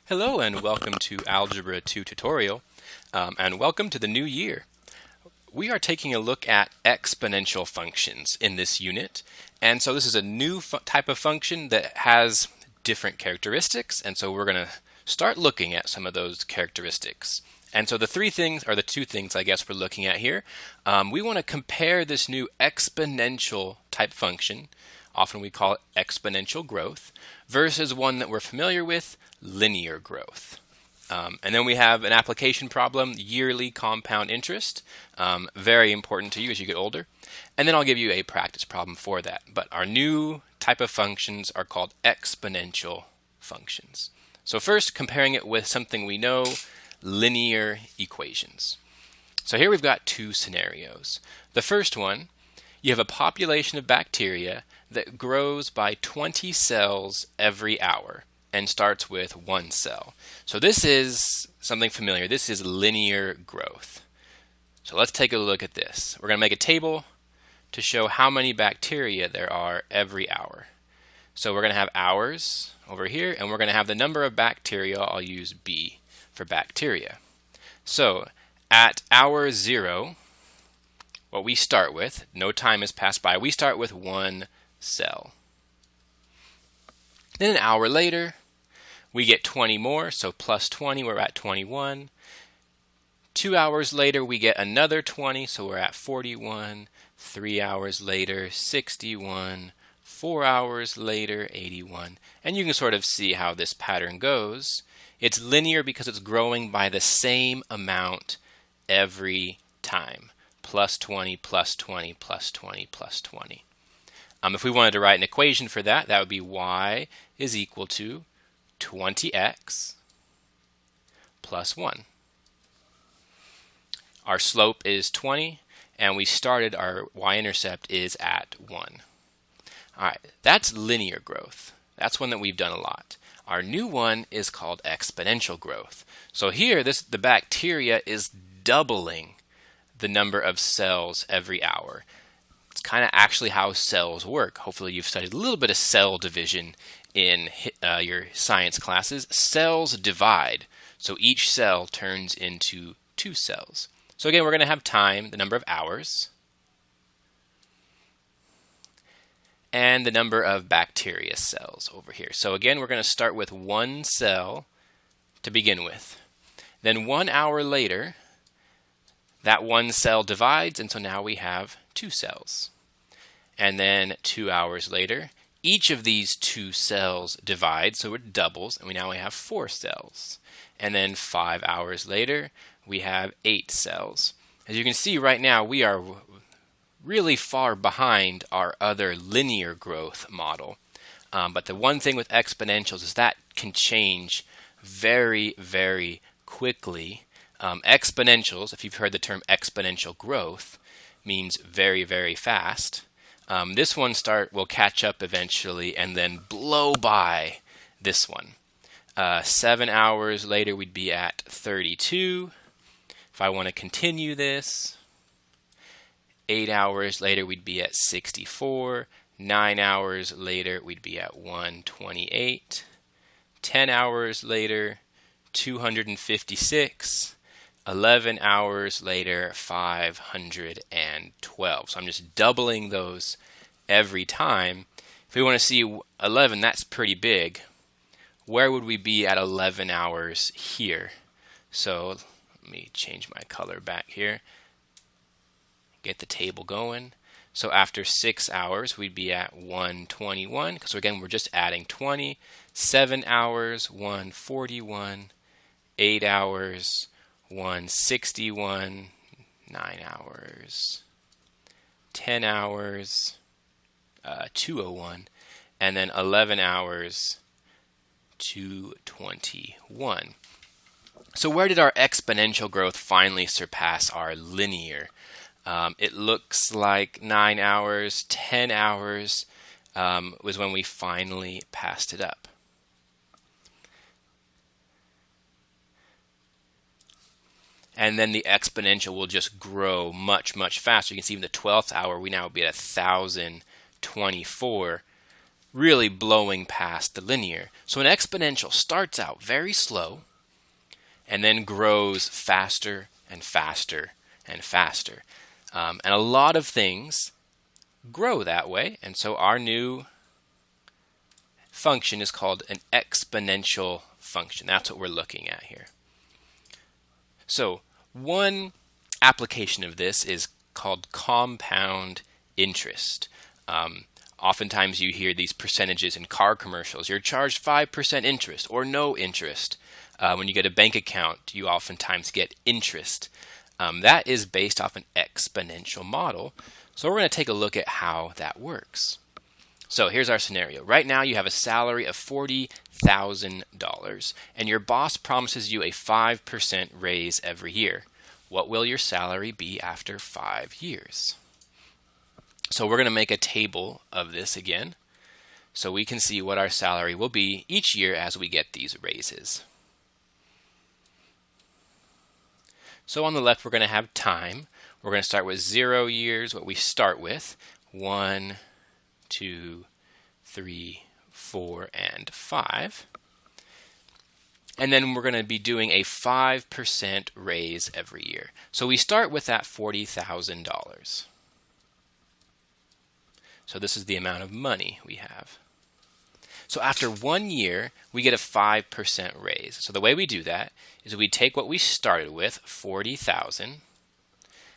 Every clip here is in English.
Hello and welcome to Algebra 2 tutorial, and welcome to the new year. We are taking a look at exponential functions in this unit, and so this is a new type of function that has different characteristics, and so we're going to start looking at some of those characteristics. And so the two things I guess we're looking at here. We want to compare this new exponential type function, often we call it exponential growth, versus one that we're familiar with, linear growth. And then we have an application problem, yearly compound interest, very important to you as you get older. And then I'll give you a practice problem for that. But our new type of functions are called exponential functions. So first, comparing it with something we know, linear equations. So here we've got two scenarios. The first one, you have a population of bacteria that grows by 20 cells every hour and starts with one cell. So this is something familiar. This is linear growth. So let's take a look at this. We're going to make a table to show how many bacteria there are every hour. So we're going to have hours over here, and we're going to have the number of bacteria. I'll use B for bacteria. So at hour 0, what we start with, no time has passed by, we start with one cell. Then an hour later, we get 20 more, so plus 20, we're at 21. 2 hours later, we get another 20, so we're at 41. 3 hours later, 61. 4 hours later, 81. And you can sort of see how this pattern goes. It's linear because it's growing by the same amount every time. Plus 20, plus 20, plus 20, plus 20. If we wanted to write an equation for that, that would be y is equal to 20x plus 1. Our slope is 20, and we started our y-intercept is at 1. All right, that's linear growth. That's one that we've done a lot. Our new one is called exponential growth. So here, the bacteria is doubling the number of cells every hour. It's kind of actually how cells work. Hopefully you've studied a little bit of cell division in your science classes. Cells divide, so each cell turns into 2 cells. So again, we're going to have time, the number of hours, and the number of bacteria cells over here. So again, we're going to start with one cell to begin with. Then 1 hour later, that one cell divides, and so now we have 2 cells. And then 2 hours later, each of these 2 cells divides, so it doubles, and we now have 4 cells. And then 5 hours later, we have 8 cells. As you can see right now, we are really far behind our other linear growth model. But the one thing with exponentials is that can change very, very quickly. Exponentials, if you've heard the term exponential growth, means very, very fast. This one will catch up eventually and then blow by this one. 7 hours later, we'd be at 32. If I want to continue this, 8 hours later, we'd be at 64. 9 hours later, we'd be at 128. 10 hours later, 256. 11 hours later, 512. So I'm just doubling those every time. If we want to see 11, that's pretty big. Where would we be at 11 hours here? So let me change my color back here. Get the table going. So after 6 hours, we'd be at 121, because again, we're just adding 20. 7 hours, 141. 8 hours, 161. 9 hours. 10 hours, 201. And then 11 hours, 221. So where did our exponential growth finally surpass our linear? It looks like 9 hours, 10 hours was when we finally passed it up. And then the exponential will just grow much, much faster. You can see in the 12th hour, we now will be at 1,024. really blowing past the linear. So an exponential starts out very slow and then grows faster and faster and faster. And a lot of things grow that way, and so our new function is called an exponential function. That's what we're looking at here. So one application of this is called compound interest. Oftentimes you hear these percentages in car commercials. You're charged 5% interest or no interest. When you get a bank account, you oftentimes get interest. That is based off an exponential model. So we're going to take a look at how that works. So here's our scenario. Right now you have a salary of $40,000 and your boss promises you a 5% raise every year. What will your salary be after 5 years? So we're going to make a table of this again so we can see what our salary will be each year as we get these raises. So on the left we're going to have time. We're going to start with 0 years, what we start with, 1, 2, 3, 4, and 5. And then we're going to be doing a 5% raise every year. So we start with that $40,000. So this is the amount of money we have. So after 1 year, we get a 5% raise. So the way we do that is we take what we started with, 40,000,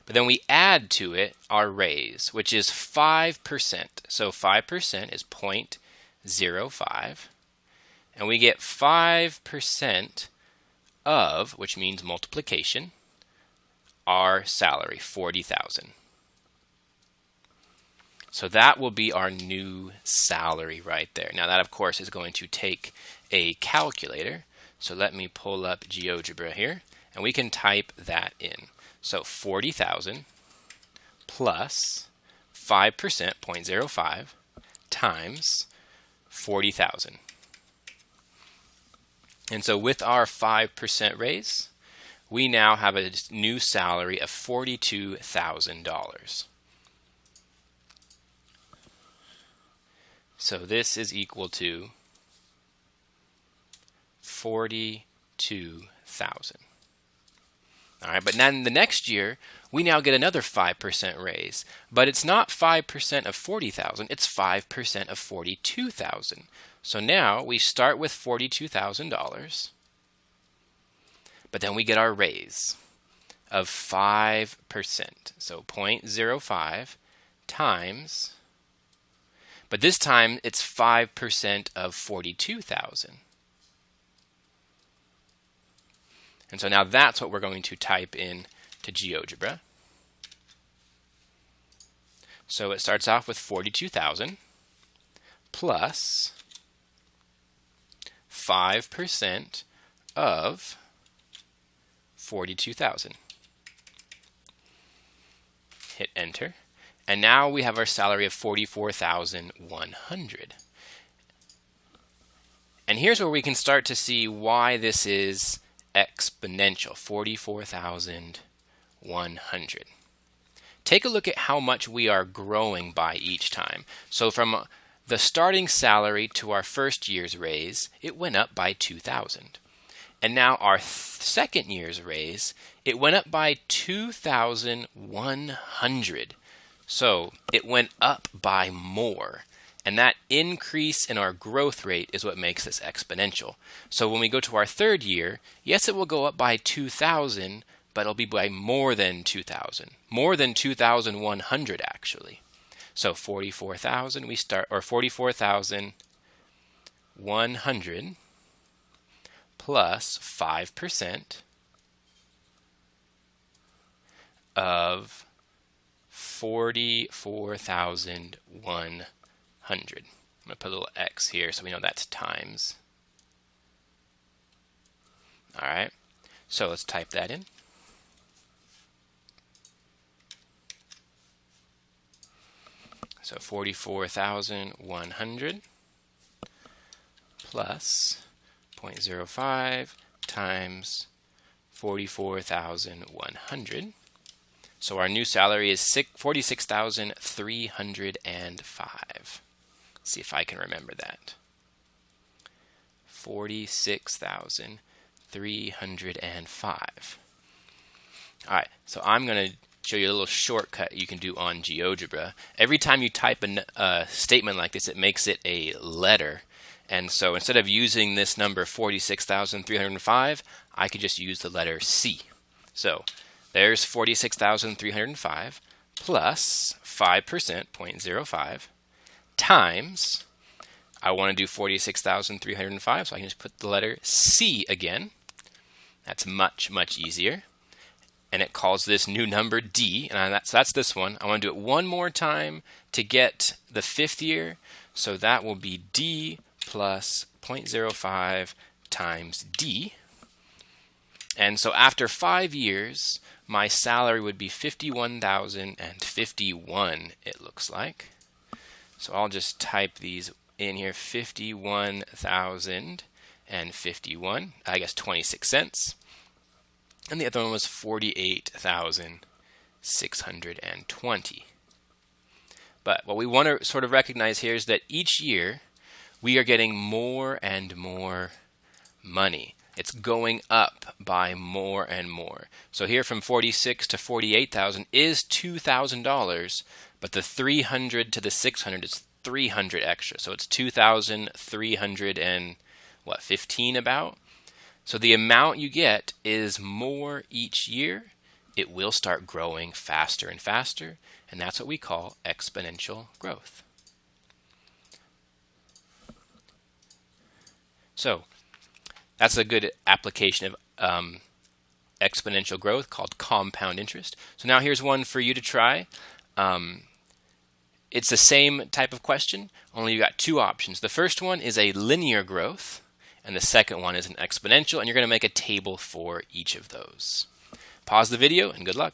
but then we add to it our raise, which is 5%. So 5% is 0.05, and we get 5% of, which means multiplication, our salary, 40,000. So that will be our new salary right there. Now that, of course, is going to take a calculator. So let me pull up GeoGebra here, and we can type that in. So 40,000 plus 5%, 0.05, times 40,000. And so with our 5% raise, we now have a new salary of $42,000. So this is equal to 42,000. All right, but then the next year, we now get another 5% raise. But it's not 5% of 40,000, it's 5% of 42,000. So now we start with $42,000, but then we get our raise of 5%. So 0.05 times, but this time it's 5% of 42,000. And so now that's what we're going to type in to GeoGebra. So it starts off with 42,000 plus 5% of 42,000. Hit enter. And now we have our salary of 44,100. And here's where we can start to see why this is exponential, 44,100. Take a look at how much we are growing by each time. So from the starting salary to our first year's raise, it went up by 2,000. And now our second year's raise, it went up by 2,100. So it went up by more. And that increase in our growth rate is what makes this exponential. So when we go to our third year, yes, it will go up by 2,000, but it'll be by more than 2,000. More than 2,100 actually. So 44,000 we start, or 44,100 plus 5% of 44,100. I'm going to put a little X here so we know that's times. All right, so let's type that in. So 44,100 plus 0.05 times 44,100. So our new salary is $46,305. Let's see if I can remember that. 46,305. All right, so I'm going to show you a little shortcut you can do on GeoGebra. Every time you type a statement like this, it makes it a letter. And so instead of using this number 46,305, I could just use the letter C. So there's 46,305 plus 5%, 0.05, times, I want to do 46,305, so I can just put the letter C again. That's much, much easier. And it calls this new number D, and that's this one. I want to do it one more time to get the fifth year, so that will be D plus 0.05 times D. And so after 5 years, my salary would be $51,051, it looks like. So I'll just type these in here, 51,051, I guess 26 cents. And the other one was 48,620. But what we want to sort of recognize here is that each year we are getting more and more money. It's going up by more and more. So here from 46 to 48,000 is $2,000, but the 300 to the 600 is 300 extra. So it's 2,315 about. So the amount you get is more each year. It will start growing faster and faster, and that's what we call exponential growth. So that's a good application of exponential growth called compound interest. So now here's one for you to try. It's the same type of question, only you got two options. The first one is a linear growth, and the second one is an exponential, and you're going to make a table for each of those. Pause the video and good luck.